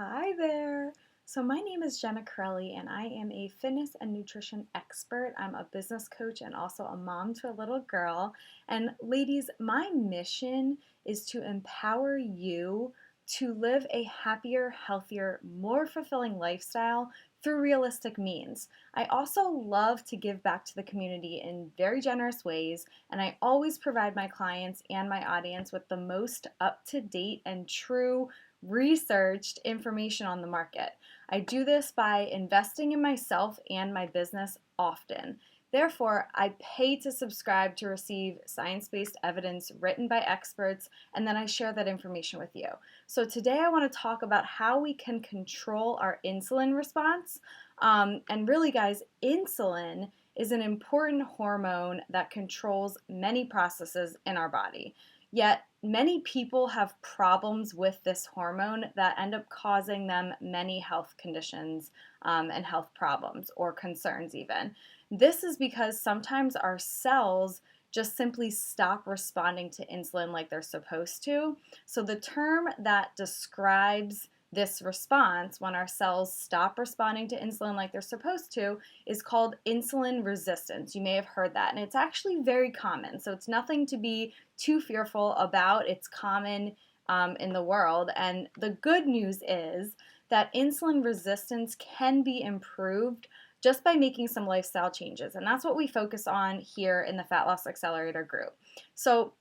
Hi there. So my name is Jenna Corelli and I am a fitness and nutrition expert. I'm a business coach and also a mom to a little girl. And ladies, my mission is to empower you to live a happier, healthier, more fulfilling lifestyle through realistic means. I also love to give back to the community in very generous ways, and I always provide my clients and my audience with the most up-to-date and true researched information on the market. I do this by investing in myself and my business often. Therefore, I pay to subscribe to receive science-based evidence written by experts, and then I share that information with you. So today I want to talk about how we can control our insulin response. And really, guys, insulin is an important hormone that controls many processes in our body. Yet, many people have problems with this hormone that end up causing them many health conditions and health problems or concerns, even. This is because sometimes our cells just simply stop responding to insulin like they're supposed to. So, the term that describes this response when our cells stop responding to insulin like they're supposed to is called insulin resistance. You may have heard that, and it's actually very common. So, it's nothing to be too fearful about. It's common in the world. And the good news is that insulin resistance can be improved just by making some lifestyle changes. And that's what we focus on here in the Fat Loss Accelerator group. So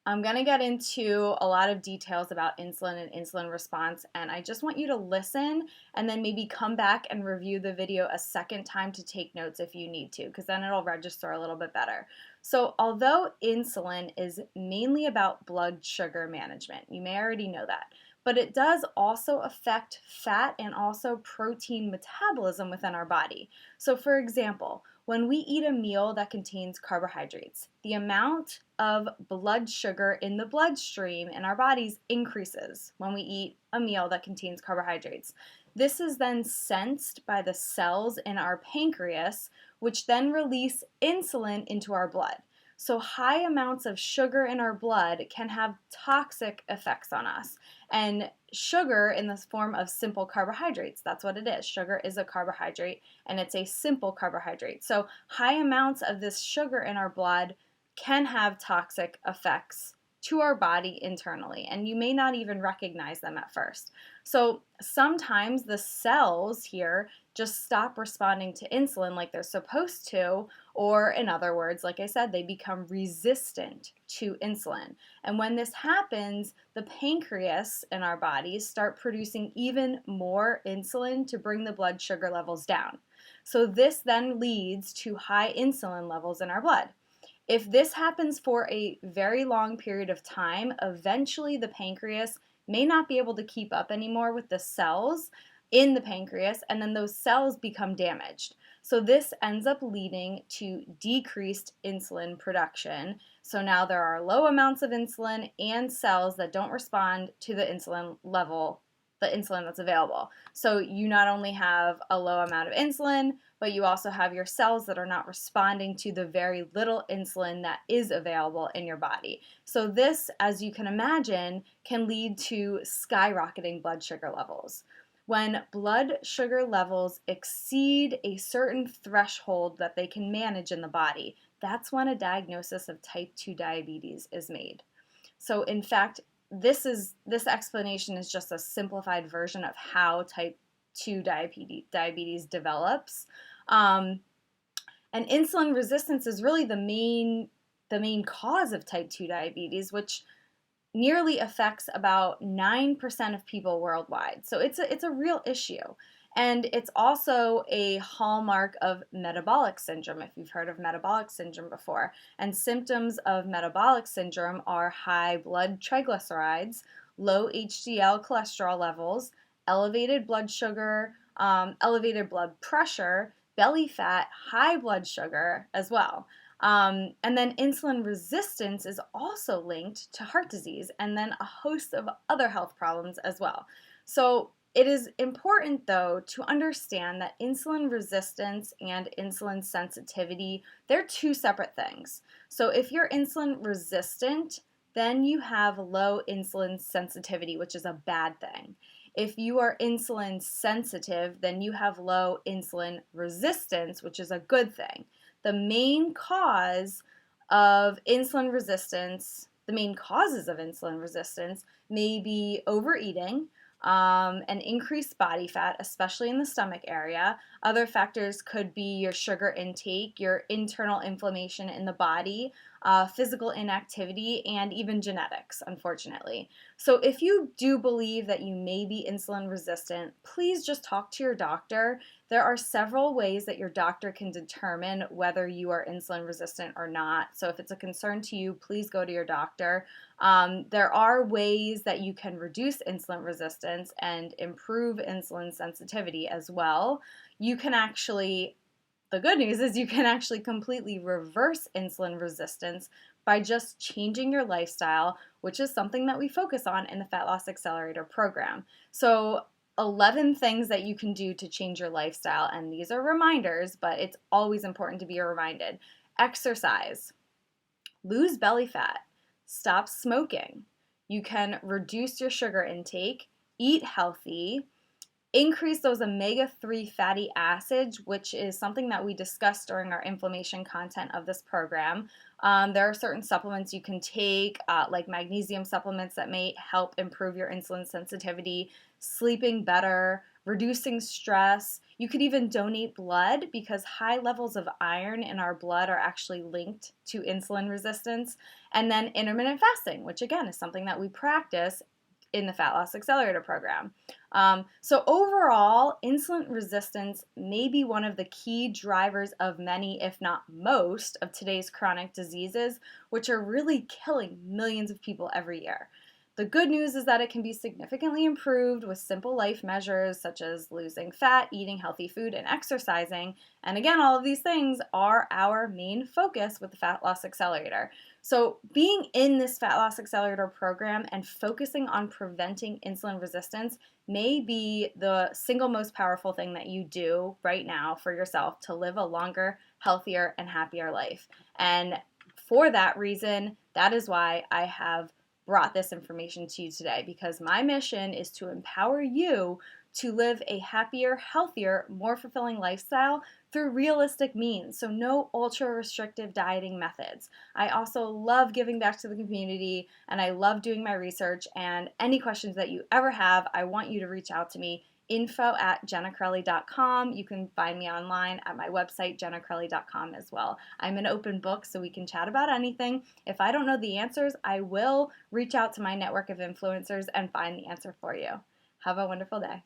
I'm going to get into a lot of details about insulin and insulin response, and I just want you to listen and then maybe come back and review the video a second time to take notes if you need to, because then it'll register a little bit better. So although insulin is mainly about blood sugar management, you may already know that, but it does also affect fat and also protein metabolism within our body. So for example, when we eat a meal that contains carbohydrates, the amount of blood sugar in the bloodstream in our bodies increases when we eat a meal that contains carbohydrates. This is then sensed by the cells in our pancreas, which then release insulin into our blood. So high amounts of sugar in our blood can have toxic effects on us. And sugar in the form of simple carbohydrates, that's what it is. Sugar is a carbohydrate, and it's a simple carbohydrate. So high amounts of this sugar in our blood can have toxic effects to our body internally, and you may not even recognize them at first. So sometimes the cells here just stop responding to insulin like they're supposed to, or in other words, like I said, they become resistant to insulin. And when this happens, the pancreas in our bodies start producing even more insulin to bring the blood sugar levels down. So this then leads to high insulin levels in our blood. If this happens for a very long period of time, eventually the pancreas may not be able to keep up anymore with the cells in the pancreas, and then those cells become damaged. So this ends up leading to decreased insulin production. So now there are low amounts of insulin and cells that don't respond to the insulin level, the insulin that's available. So you not only have a low amount of insulin, but you also have your cells that are not responding to the very little insulin that is available in your body. So this, as you can imagine, can lead to skyrocketing blood sugar levels. When blood sugar levels exceed a certain threshold that they can manage in the body, that's when a diagnosis of type 2 diabetes is made. So in fact, this explanation is just a simplified version of how type 2 diabetes develops. And insulin resistance is really the main cause of type 2 diabetes, which nearly affects about 9% of people worldwide. So it's a real issue. And it's also a hallmark of metabolic syndrome, if you've heard of metabolic syndrome before. And symptoms of metabolic syndrome are high blood triglycerides, low HDL cholesterol levels, elevated blood sugar, elevated blood pressure, belly fat, high blood sugar as well. And then insulin resistance is also linked to heart disease and then a host of other health problems as well. So it is important, though, to understand that insulin resistance and insulin sensitivity, they're two separate things. So if you're insulin resistant, then you have low insulin sensitivity, which is a bad thing. If you are insulin sensitive, then you have low insulin resistance, which is a good thing. The main cause of insulin resistance, the main causes of insulin resistance may be overeating, and increased body fat, especially in the stomach area. Other factors could be your sugar intake, your internal inflammation in the body, physical inactivity, and even genetics, unfortunately. So, if you do believe that you may be insulin resistant, please just talk to your doctor. There are several ways that your doctor can determine whether you are insulin resistant or not. So, if it's a concern to you, please go to your doctor. There are ways that you can reduce insulin resistance and improve insulin sensitivity as well. You can actually The good news is you can actually completely reverse insulin resistance by just changing your lifestyle, which is something that we focus on in the Fat Loss Accelerator program. So, 11 things that you can do to change your lifestyle, and these are reminders, but it's always important to be reminded. Exercise, lose belly fat, stop smoking. You can reduce your sugar intake, eat healthy, increase those omega-3 fatty acids, which is something that we discussed during our inflammation content of this program. There are certain supplements you can take, like magnesium supplements, that may help improve your insulin sensitivity, sleeping better, reducing stress. You could even donate blood because high levels of iron in our blood are actually linked to insulin resistance. And then intermittent fasting, which again is something that we practice in the Fat Loss Accelerator program. So overall, insulin resistance may be one of the key drivers of many, if not most, of today's chronic diseases, which are really killing millions of people every year. The good news is that it can be significantly improved with simple life measures such as losing fat, eating healthy food, and exercising. And again, all of these things are our main focus with the Fat Loss Accelerator. So, being in this Fat Loss Accelerator program and focusing on preventing insulin resistance may be the single most powerful thing that you do right now for yourself to live a longer, healthier, and happier life. And for that reason, that is why I have brought this information to you today, because my mission is to empower you to live a happier, healthier, more fulfilling lifestyle through realistic means. So no ultra restrictive dieting methods. I also love giving back to the community and I love doing my research, and any questions that you ever have, I want you to reach out to me. info@jennacrelli.com. You can find me online at my website, jennacrelli.com, as well. I'm an open book, so we can chat about anything. If I don't know the answers, I will reach out to my network of influencers and find the answer for you. Have a wonderful day.